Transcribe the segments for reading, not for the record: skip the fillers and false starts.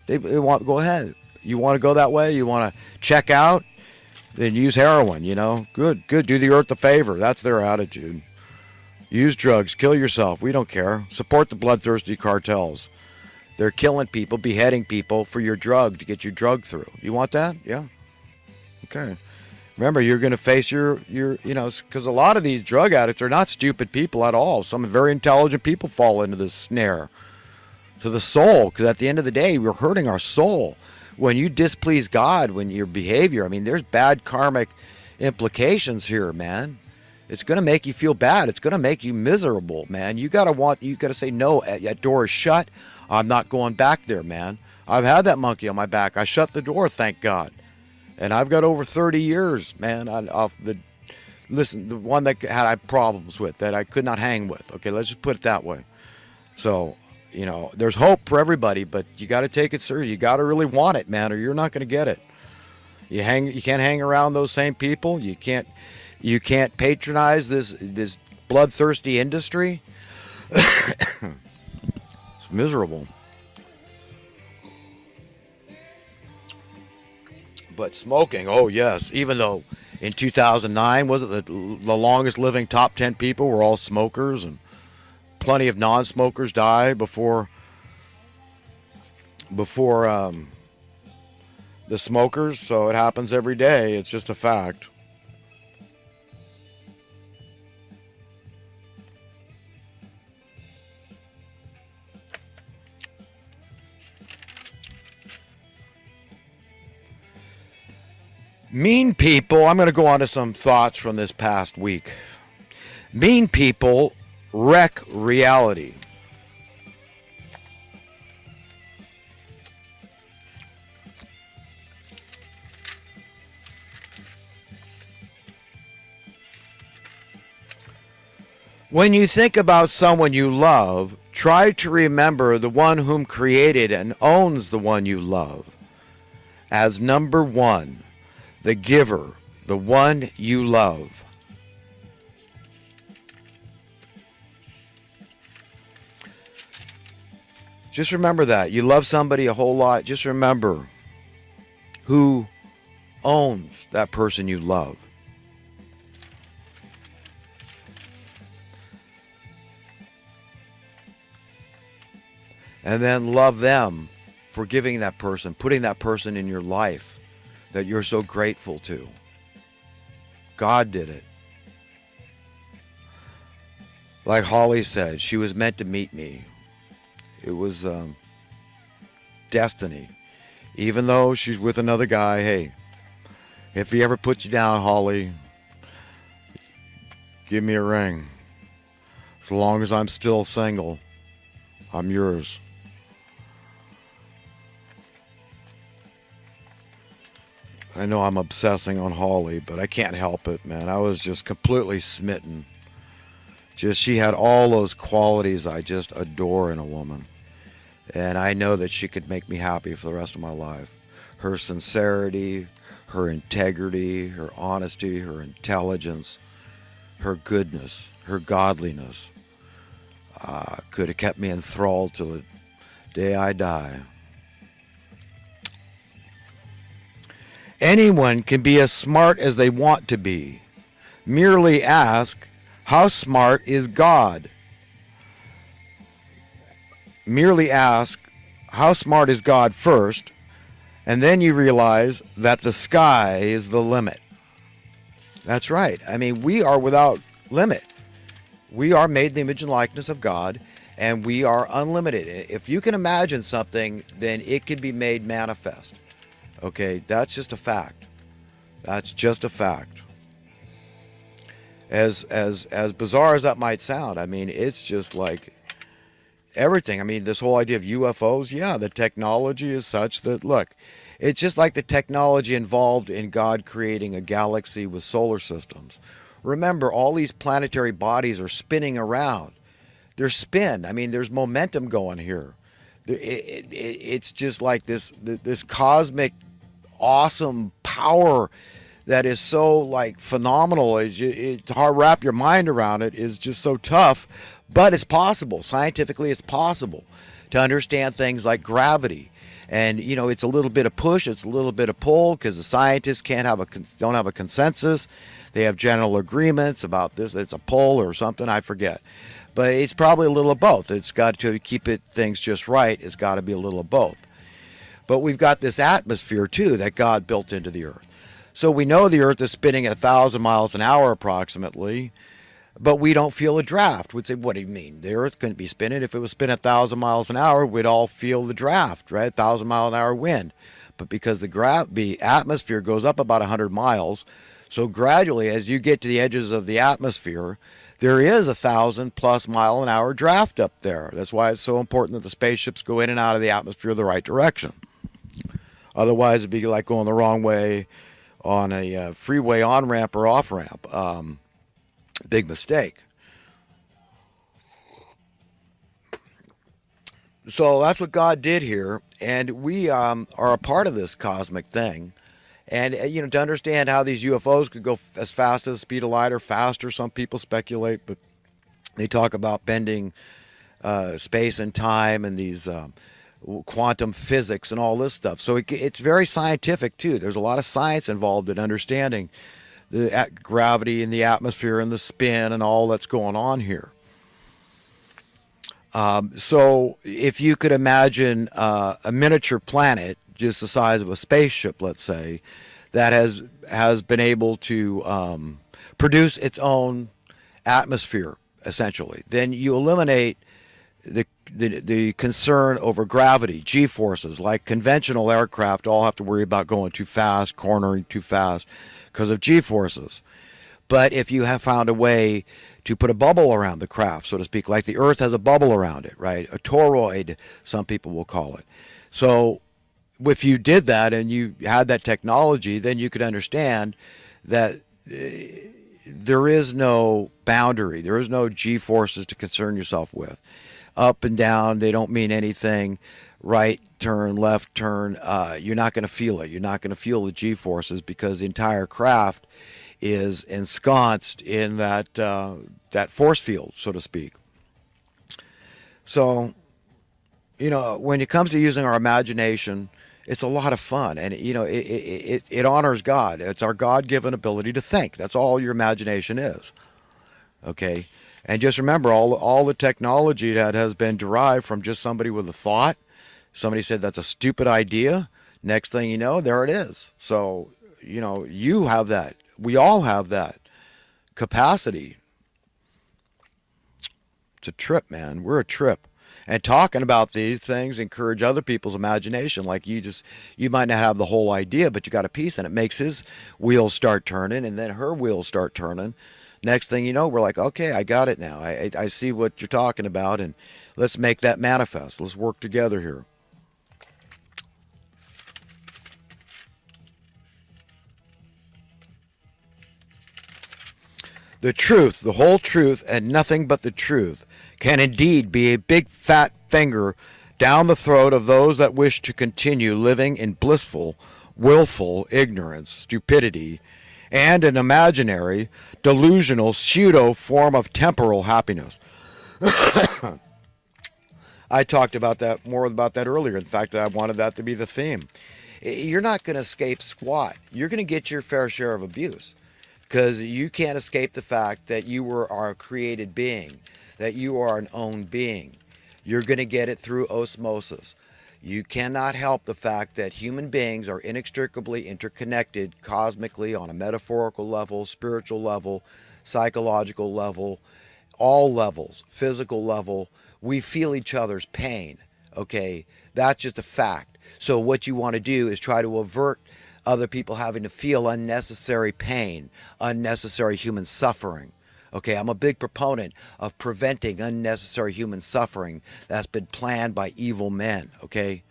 They want, go ahead. You want to go that way? You want to check out? Then use heroin, Good, good. Do the earth a favor. That's their attitude. Use drugs. Kill yourself. We don't care. Support the bloodthirsty cartels. They're killing people, beheading people for your drug to get you drugged through. You want that? Yeah. Okay. Remember, you're going to face your, because a lot of these drug addicts are not stupid people at all. Some very intelligent people fall into this snare to the soul, because at the end of the day, we're hurting our soul. When you displease God, when your behavior, there's bad karmic implications here, man. It's going to make you feel bad. It's going to make you miserable, man. You got to say no. That door is shut. I'm not going back there, man. I've had that monkey on my back. I shut the door, thank God. And I've got over 30 years, man, the one that I had problems with, that I could not hang with. Okay, let's just put it that way. So, there's hope for everybody, but you got to take it serious. You got to really want it, man, or you're not going to get it. You can't hang around those same people. You can't patronize this bloodthirsty industry. It's miserable. But smoking, oh yes, even though in 2009, was it the longest living top 10 people were all smokers, and plenty of non-smokers die before the smokers, so it happens every day. It's just a fact. Mean people, I'm going to go on to some thoughts from this past week. Mean people wreck reality. When you think about someone you love, try to remember the one whom created and owns the one you love as number one. The giver, the one you love. Just remember that. You love somebody a whole lot. Just remember who owns that person you love. And then love them for giving that person, putting that person in your life that you're so grateful to. God did it. Like Holly said, she was meant to meet me. It was destiny. Even though she's with another guy, hey, if he ever puts you down, Holly, give me a ring. As long as I'm still single, I'm yours. I know I'm obsessing on Holly, but I can't help it, man. I was just completely smitten. She had all those qualities I just adore in a woman. And I know that she could make me happy for the rest of my life. Her sincerity, her integrity, her honesty, her intelligence, her goodness, her godliness could have kept me enthralled till the day I die. Anyone can be as smart as they want to be. Merely ask, how smart is God? Merely ask, how smart is God first, and then you realize that the sky is the limit. That's right. We are without limit. We are made in the image and likeness of God, and we are unlimited. If you can imagine something, then it can be made manifest. Okay, that's just a fact. That's just a fact. As bizarre as that might sound, it's just like everything. This whole idea of UFOs, yeah, the technology is such that, look, it's just like the technology involved in God creating a galaxy with solar systems. Remember, all these planetary bodies are spinning around. They're spin. There's momentum going here. It's just like this cosmic awesome power that is so like phenomenal. It's hard to wrap your mind around. It is just so tough, but it's possible. Scientifically, it's possible to understand things like gravity. And it's a little bit of push, it's a little bit of pull, because the scientists don't have a consensus. They have general agreements about this. It's a pull or something, I forget. But it's probably a little of both. It's got to keep things just right. It's got to be a little of both. But we've got this atmosphere too that God built into the earth. So we know the earth is spinning at 1,000 miles an hour approximately, but we don't feel a draft. We'd say, what do you mean? The earth couldn't be spinning. If it was spinning 1,000 miles an hour, we'd all feel the draft, right? 1,000 mile an hour wind. But because the atmosphere goes up about 100 miles, so gradually as you get to the edges of the atmosphere, there is 1,000+ mile an hour draft up there. That's why it's so important that the spaceships go in and out of the atmosphere the right direction. Otherwise, it'd be like going the wrong way on a freeway on-ramp or off-ramp. Big mistake. So that's what God did here, and we are a part of this cosmic thing. And to understand how these UFOs could go as fast as the speed of light or faster, some people speculate, but they talk about bending space and time and these quantum physics and all this stuff. So it's very scientific too. There's a lot of science involved in understanding the gravity and the atmosphere and the spin and all that's going on here. So if you could imagine a miniature planet, just the size of a spaceship, let's say, that has been able to produce its own atmosphere, essentially, then you eliminate the concern over gravity, G-forces. Like conventional aircraft all have to worry about going too fast, cornering too fast because of G-forces. But if you have found a way to put a bubble around the craft, so to speak, like the Earth has a bubble around it, right? A toroid, some people will call it. So if you did that and you had that technology, then you could understand that there is no boundary. There is no G-forces to concern yourself with. Up and down, they don't mean anything. Right turn, left turn, you're not going to feel it. You're not going to feel the G-forces because the entire craft is ensconced in that force field, so to speak. So, when it comes to using our imagination, it's a lot of fun, and it honors God. It's our God-given ability to think. That's all your imagination is. Okay, and just remember, all the technology that has been derived from just somebody with a thought. Somebody said that's a stupid idea. Next thing you know, there it is. So you have that. We all have that capacity. It's a trip, man. We're a trip. And talking about these things encourage other people's imagination. Like you might not have the whole idea, but you got a piece, and it makes his wheels start turning, and then her wheels start turning. Next thing you know, we're like, okay, I got it now. I see what you're talking about, and let's make that manifest. Let's work together here. The truth, the whole truth, and nothing but the truth can indeed be a big fat finger down the throat of those that wish to continue living in blissful, willful ignorance, stupidity, and an imaginary, delusional, pseudo form of temporal happiness. I talked about that more about that earlier. In fact, I wanted that to be the theme. You're not going to escape squat. You're going to get your fair share of abuse because you can't escape the fact that you are a created being, that you are an own being. You're going to get it through osmosis. You cannot help the fact that human beings are inextricably interconnected cosmically on a metaphorical level, spiritual level, psychological level, all levels, physical level. We feel each other's pain, okay? That's just a fact. So what you want to do is try to avert other people having to feel unnecessary pain, unnecessary human suffering. Okay, I'm a big proponent of preventing unnecessary human suffering that's been planned by evil men, okay?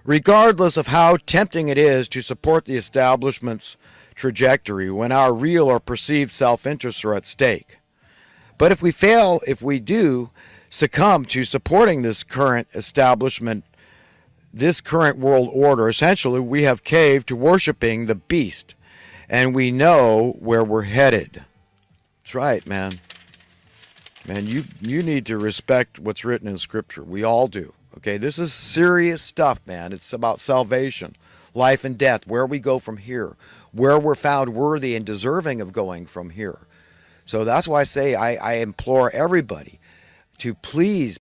Regardless of how tempting it is to support the establishment's trajectory when our real or perceived self-interests are at stake. But if we do succumb to supporting this current establishment, this current world order, essentially we have caved to worshiping the beast, and we know where we're headed. That's right, man. Man, you need to respect what's written in Scripture. We all do, Okay, this is serious stuff, man. It's about salvation, life and death, where we go from here, where we're found worthy and deserving of going from here. So that's why I say I implore everybody to please